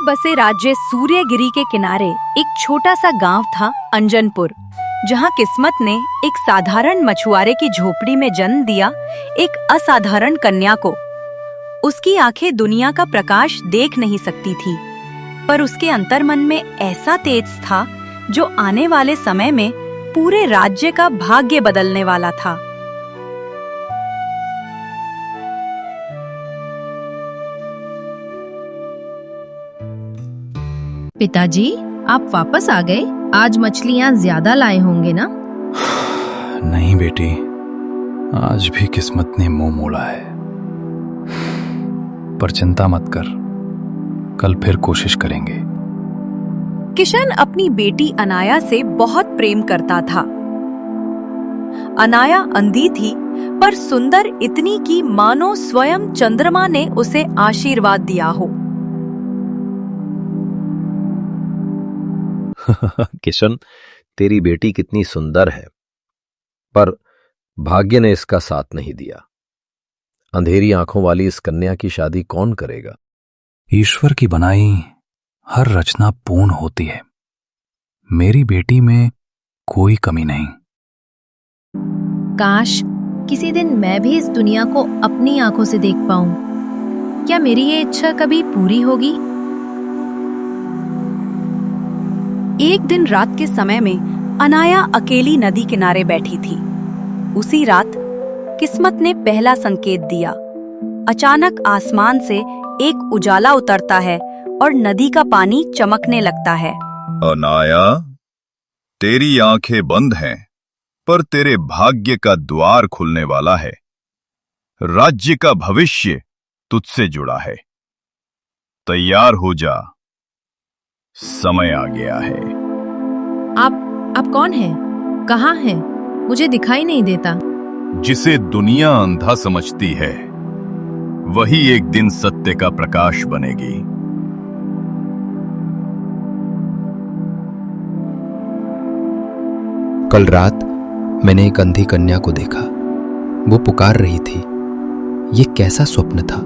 बसे राज्य सूर्यगिरी के किनारे एक छोटा सा गांव था, अंजनपुर, जहां किस्मत ने एक साधारण मछुआरे की झोपड़ी में जन्म दिया एक असाधारण कन्या को। उसकी आंखें दुनिया का प्रकाश देख नहीं सकती थी, पर उसके अंतर्मन में ऐसा तेज था जो आने वाले समय में पूरे राज्य का भाग्य बदलने वाला था। पिताजी, आप वापस आ गए। आज मछलियाँ ज्यादा लाए होंगे ना? नहीं बेटी, आज भी किस्मत ने मुंह मोड़ा है, पर चिंता मत कर, कल फिर कोशिश करेंगे। किशन अपनी बेटी अनाया से बहुत प्रेम करता था। अनाया अंधी थी, पर सुंदर इतनी कि मानो स्वयं चंद्रमा ने उसे आशीर्वाद दिया हो। किशन, तेरी बेटी कितनी सुंदर है, पर भाग्य ने इसका साथ नहीं दिया। अंधेरी आंखों वाली इस कन्या की शादी कौन करेगा? ईश्वर की बनाई हर रचना पूर्ण होती है। मेरी बेटी में कोई कमी नहीं। काश किसी दिन मैं भी इस दुनिया को अपनी आंखों से देख पाऊं। क्या मेरी ये इच्छा कभी पूरी होगी? एक दिन रात के समय में अनाया अकेली नदी किनारे बैठी थी। उसी रात किस्मत ने पहला संकेत दिया। अचानक आसमान से एक उजाला उतरता है और नदी का पानी चमकने लगता है। अनाया, तेरी आंखें बंद हैं, पर तेरे भाग्य का द्वार खुलने वाला है। राज्य का भविष्य तुझसे जुड़ा है। तैयार हो जा, समय आ गया है। आप कौन हैं? कहाँ हैं? मुझे दिखाई नहीं देता। जिसे दुनिया अंधा समझती है, वही एक दिन सत्य का प्रकाश बनेगी। कल रात मैंने एक अंधी कन्या को देखा। वो पुकार रही थी। ये कैसा स्वप्न था?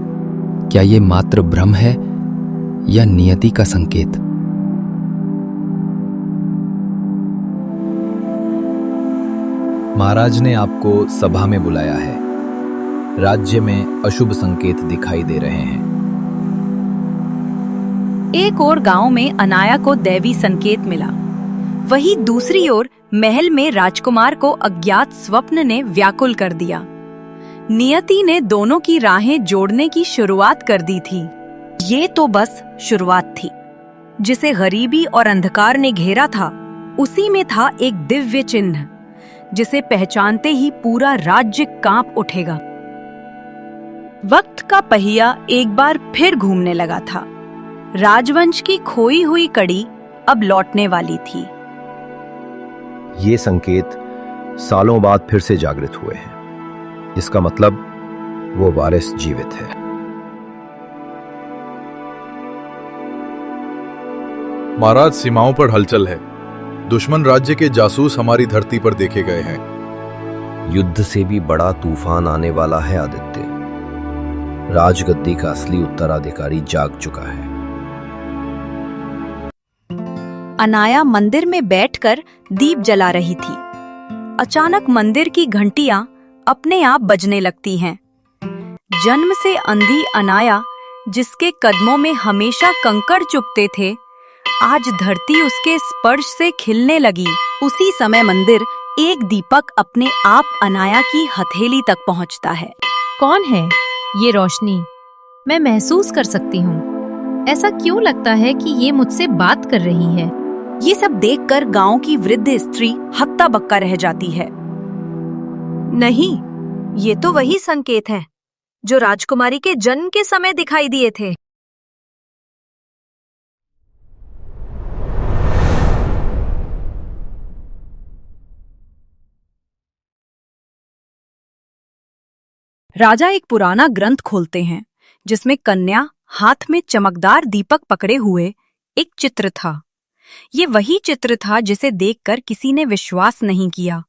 क्या ये मात्र भ्रम है या नियति का संकेत? महाराज ने आपको सभा में बुलाया है। राज्य में अशुभ संकेत दिखाई दे रहे हैं। एक और गांव में अनाया को दैवी संकेत मिला। वहीं दूसरी ओर महल में राजकुमार को अज्ञात स्वप्न ने व्याकुल कर दिया। नियति ने दोनों की राहें जोड़ने की शुरुआत कर दी थी। ये तो बस शुरुआत थी। जिसे गरीबी और अंधकार ने घेरा था, उसी में था एक दिव्य चिन्ह, जिसे पहचानते ही पूरा राज्य कांप उठेगा। वक्त का पहिया एक बार फिर घूमने लगा था। राजवंश की खोई हुई कड़ी अब लौटने वाली थी। ये संकेत सालों बाद फिर से जागृत हुए हैं। इसका मतलब वो वारिस जीवित है। महाराज, सीमाओं पर हलचल है। दुश्मन राज्य के जासूस हमारी धरती पर देखे गए हैं। युद्ध से भी बड़ा तूफान आने वाला है आदित्य। राजगद्दी का असली उत्तराधिकारी जाग चुका है। अनाया मंदिर में बैठकर दीप जला रही थी। अचानक मंदिर की घंटियां अपने आप बजने लगती हैं। जन्म से अंधी अनाया, जिसके कदमों में हमेशा कंकड़ चुभते थे, आज धरती उसके स्पर्श से खिलने लगी। उसी समय मंदिर एक दीपक अपने आप अनाया की हथेली तक पहुंचता है। कौन है ये रोशनी? मैं महसूस कर सकती हूँ। ऐसा क्यों लगता है कि ये मुझसे बात कर रही है? ये सब देखकर गांव की वृद्ध स्त्री हक्का बक्का रह जाती है। नहीं, ये तो वही संकेत है जो राजकुमारी के जन्म के समय दिखाई दिए थे। राजा एक पुराना ग्रंथ खोलते हैं, जिसमें कन्या हाथ में चमकदार दीपक पकड़े हुए एक चित्र था। ये वही चित्र था जिसे देखकर किसी ने विश्वास नहीं किया,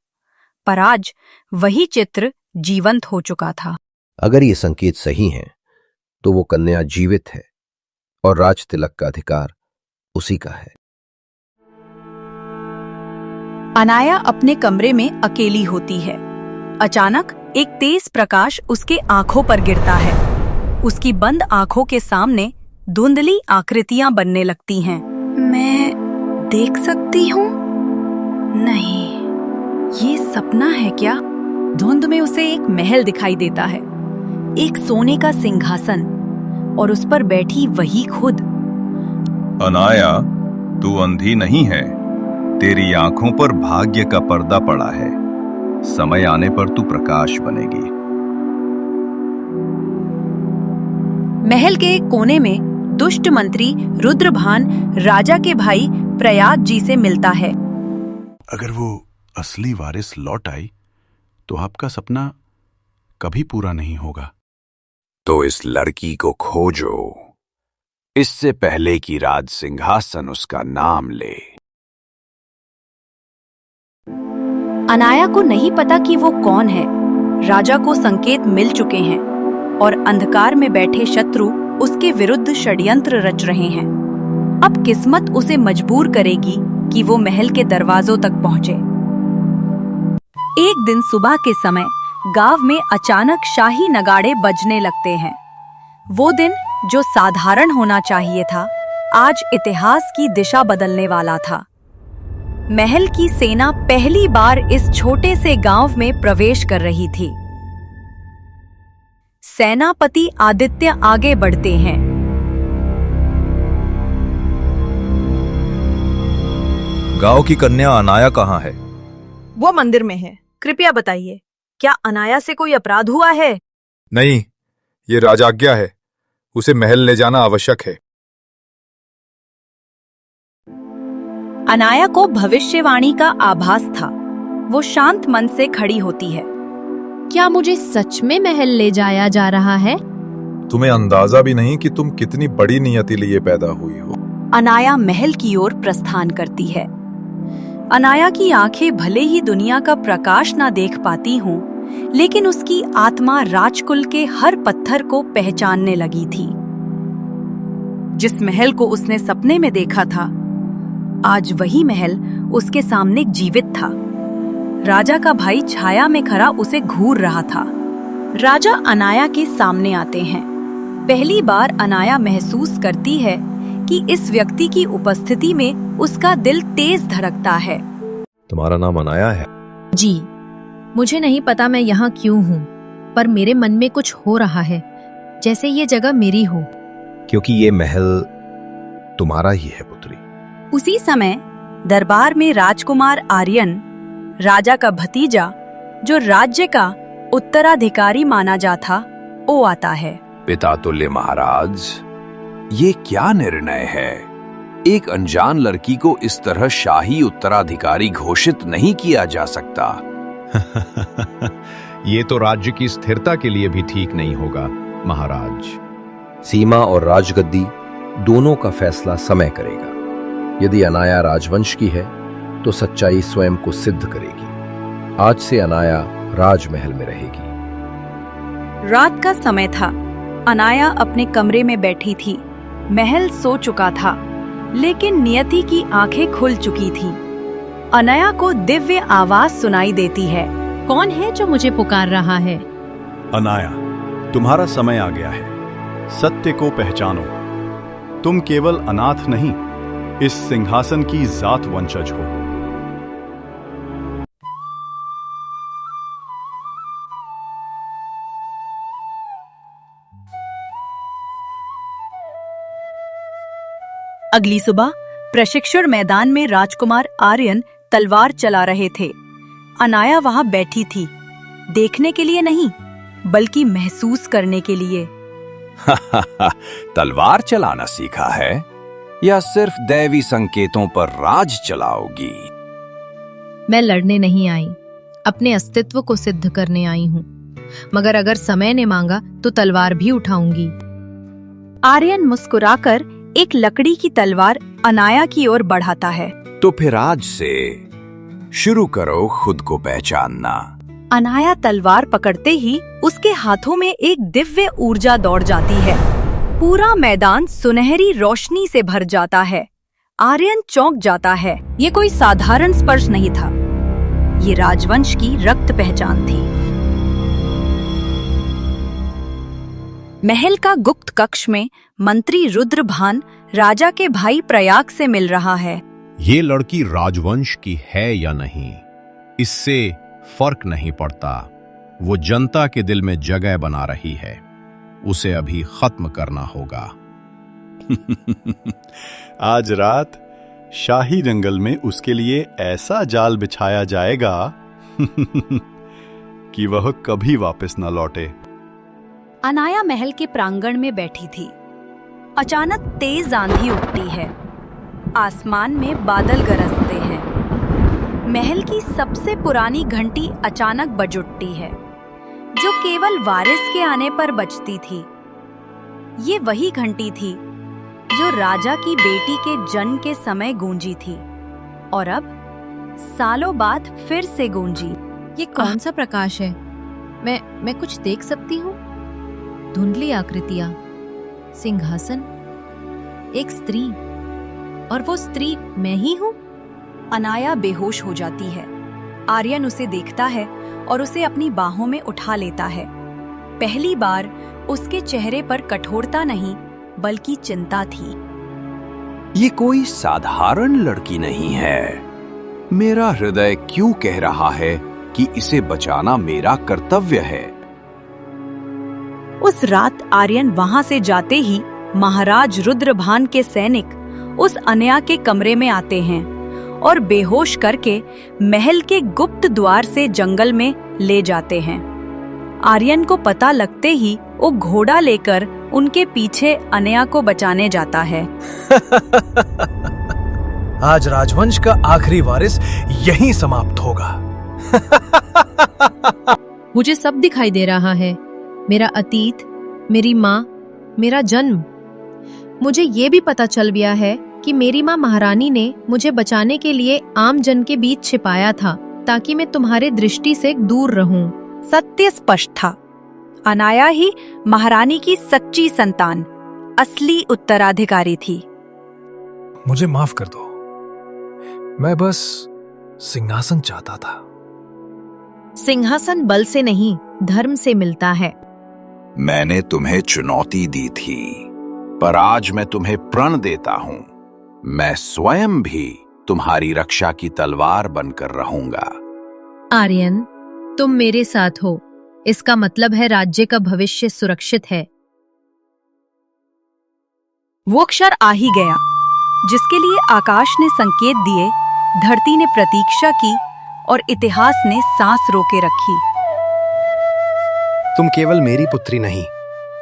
पर आज वही चित्र जीवंत हो चुका था। अगर ये संकेत सही हैं, तो वो कन्या जीवित है और राज तिलक का अधिकार उसी का है। अनाया अपने कमरे में अकेली होती है। अचानक एक तेज प्रकाश उसके आंखों पर गिरता है। उसकी बंद आंखों के सामने धुंधली आकृतियां बनने लगती हैं। मैं देख सकती हूँ? नहीं, ये सपना है क्या? धुंध में उसे एक महल दिखाई देता है, एक सोने का सिंहासन और उस पर बैठी वही खुद। अनाया, तू अंधी नहीं है। तेरी आंखों पर भाग्य का पर्दा पड़ा है। समय आने पर तू प्रकाश बनेगी। महल के एक कोने में दुष्ट मंत्री रुद्रभान राजा के भाई प्रयाग जी से मिलता है। अगर वो असली वारिस लौट आई तो आपका सपना कभी पूरा नहीं होगा। तो इस लड़की को खोजो, इससे पहले कि राज सिंहासन उसका नाम ले। अनाया को नहीं पता कि वो कौन है। राजा को संकेत मिल चुके हैं और अंधकार में बैठे शत्रु उसके विरुद्ध षड्यंत्र रच रहे हैं। अब किस्मत उसे मजबूर करेगी कि वो महल के दरवाजों तक पहुंचे। एक दिन सुबह के समय गांव में अचानक शाही नगाड़े बजने लगते हैं। वो दिन जो साधारण होना चाहिए था, आज इतिहास की दिशा बदलने वाला था। महल की सेना पहली बार इस छोटे से गांव में प्रवेश कर रही थी। सेनापति आदित्य आगे बढ़ते हैं। गांव की कन्या अनाया कहाँ है? वो मंदिर में है। कृपया बताइए, क्या अनाया से कोई अपराध हुआ है? नहीं, ये राजाज्ञा है। उसे महल ले जाना आवश्यक है। अनाया को भविष्यवाणी का आभास था। वो शांत मन से खड़ी होती है। क्या मुझे सच में महल ले जाया जा रहा है? तुम्हें अंदाजा भी नहीं कि तुम कितनी बड़ी नियति लिए पैदा हुई हो। अनाया महल की ओर प्रस्थान करती है। अनाया की आंखें भले ही दुनिया का प्रकाश ना देख पाती हों, लेकिन उसकी आत्मा राजकुल के हर पत्थर को पहचानने लगी थी। जिस महल को उसने सपने में देखा था, आज वही महल उसके सामने जीवित था। राजा का भाई छाया में खड़ा उसे घूर रहा था। राजा अनाया के सामने आते हैं। पहली बार अनाया महसूस करती है कि इस व्यक्ति की उपस्थिति में उसका दिल तेज धड़कता है। तुम्हारा नाम अनाया है? जी, मुझे नहीं पता मैं यहाँ क्यों हूँ, पर मेरे मन में कुछ हो रहा है, जैसे ये जगह मेरी हो। क्योंकि ये महल तुम्हारा ही है पुत्री। उसी समय दरबार में राजकुमार आर्यन, राजा का भतीजा, जो राज्य का उत्तराधिकारी माना जाता, वो आता है। पिता तुल्य महाराज, ये क्या निर्णय है? एक अनजान लड़की को इस तरह शाही उत्तराधिकारी घोषित नहीं किया जा सकता। ये तो राज्य की स्थिरता के लिए भी ठीक नहीं होगा महाराज। सीमा और राजगद्दी दोनों का फैसला समय करेगा। यदि अनाया राजवंश की है तो सच्चाई स्वयं को सिद्ध करेगी। आज से अनाया राजमहल में रहेगी। रात का समय था। अनाया अपने कमरे में बैठी थी। महल सो चुका था, लेकिन नियति की आंखें खुल चुकी थी। अनाया को दिव्य आवाज सुनाई देती है। कौन है जो मुझे पुकार रहा है? अनाया, तुम्हारा समय आ गया है। सत्य को पहचानो। तुम केवल अनाथ नहीं, इस सिंहासन की जात वंशज हो। अगली सुबह प्रशिक्षण मैदान में राजकुमार आर्यन तलवार चला रहे थे। अनाया वहां बैठी थी, देखने के लिए नहीं, बल्कि महसूस करने के लिए। तलवार चलाना सीखा है या सिर्फ दैवी संकेतों पर राज चलाओगी? मैं लड़ने नहीं आई, अपने अस्तित्व को सिद्ध करने आई हूँ। मगर अगर समय ने मांगा तो तलवार भी उठाऊंगी। आर्यन मुस्कुराकर एक लकड़ी की तलवार अनाया की ओर बढ़ाता है। तो फिर आज से शुरू करो खुद को पहचानना। अनाया तलवार पकड़ते ही उसके हाथों में एक दिव्य ऊर्जा दौड़ जाती है। पूरा मैदान सुनहरी रोशनी से भर जाता है। आर्यन चौंक जाता है। ये कोई साधारण स्पर्श नहीं था, ये राजवंश की रक्त पहचान थी। महल का गुप्त कक्ष में मंत्री रुद्रभान राजा के भाई प्रयाग से मिल रहा है। ये लड़की राजवंश की है या नहीं, इससे फर्क नहीं पड़ता। वो जनता के दिल में जगह बना रही है, उसे अभी खत्म करना होगा। आज रात शाही जंगल में उसके लिए ऐसा जाल बिछाया जाएगा कि वह कभी वापस न लौटे। अनाया महल के प्रांगण में बैठी थी। अचानक तेज आंधी उठती है। आसमान में बादल गरजते हैं। महल की सबसे पुरानी घंटी अचानक बज उठती है, जो केवल वारिस के आने पर बजती थी। ये वही घंटी थी जो राजा की बेटी के जन्म के समय गूंजी थी और अब सालों बाद फिर से गूंजी। ये कौन सा प्रकाश है? मैं कुछ देख सकती हूँ? धुंधली आकृतियां, सिंहासन, एक स्त्री, और वो स्त्री मैं ही हूँ। अनाया बेहोश हो जाती है। आर्यन उसे देखता है और उसे अपनी बाहों में उठा लेता है। पहली बार उसके चेहरे पर कठोरता नहीं बल्कि चिंता थी। ये कोई साधारण लड़की नहीं है। मेरा हृदय क्यों कह रहा है कि इसे बचाना मेरा कर्तव्य है। उस रात आर्यन वहां से जाते ही महाराज रुद्रभान के सैनिक उस अनया के कमरे में आते हैं और बेहोश करके महल के गुप्त द्वार से जंगल में ले जाते हैं। आर्यन को पता लगते ही वो घोड़ा लेकर उनके पीछे अनया को बचाने जाता है। आज राजवंश का आखिरी वारिस यहीं समाप्त होगा। मुझे सब दिखाई दे रहा है, मेरा अतीत, मेरी माँ, मेरा जन्म। मुझे ये भी पता चल गया है कि मेरी माँ महारानी ने मुझे बचाने के लिए आम जन के बीच छिपाया था, ताकि मैं तुम्हारे दृष्टि से दूर रहूं। सत्य स्पष्ट था। अनाया ही महारानी की सच्ची संतान, असली उत्तराधिकारी थी। मुझे माफ कर दो, मैं बस सिंहासन चाहता था। सिंहासन बल से नहीं, धर्म से मिलता है। मैंने तुम्हें चुनौती दी थी, पर आज मैं तुम्हें प्रण देता हूं। मैं स्वयं भी तुम्हारी रक्षा की तलवार बनकर रहूंगा। आर्यन, तुम मेरे साथ हो, इसका मतलब है राज्य का भविष्य सुरक्षित है। वो क्षण आ ही गया जिसके लिए आकाश ने संकेत दिए, धरती ने प्रतीक्षा की और इतिहास ने सांस रोके रखी। तुम केवल मेरी पुत्री नहीं,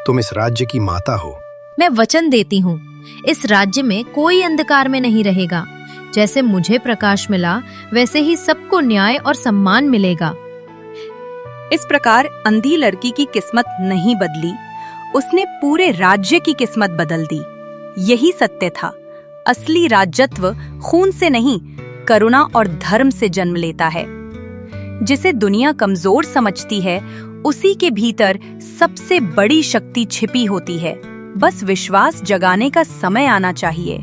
तुम इस राज्य की माता हो। मैं वचन देती हूँ, इस राज्य में कोई अंधकार में नहीं रहेगा। जैसे मुझे प्रकाश मिला, वैसे ही सबको न्याय और सम्मान मिलेगा। इस प्रकार अंधी लड़की की किस्मत नहीं बदली, उसने पूरे राज्य की किस्मत बदल दी। यही सत्य था। असली राज्यत्व खून से नहीं, करुणा और धर्म से जन्म लेता है। जिसे दुनिया कमजोर समझती है, उसी के भीतर सबसे बड़ी शक्ति छिपी होती है। बस विश्वास जगाने का समय आना चाहिए।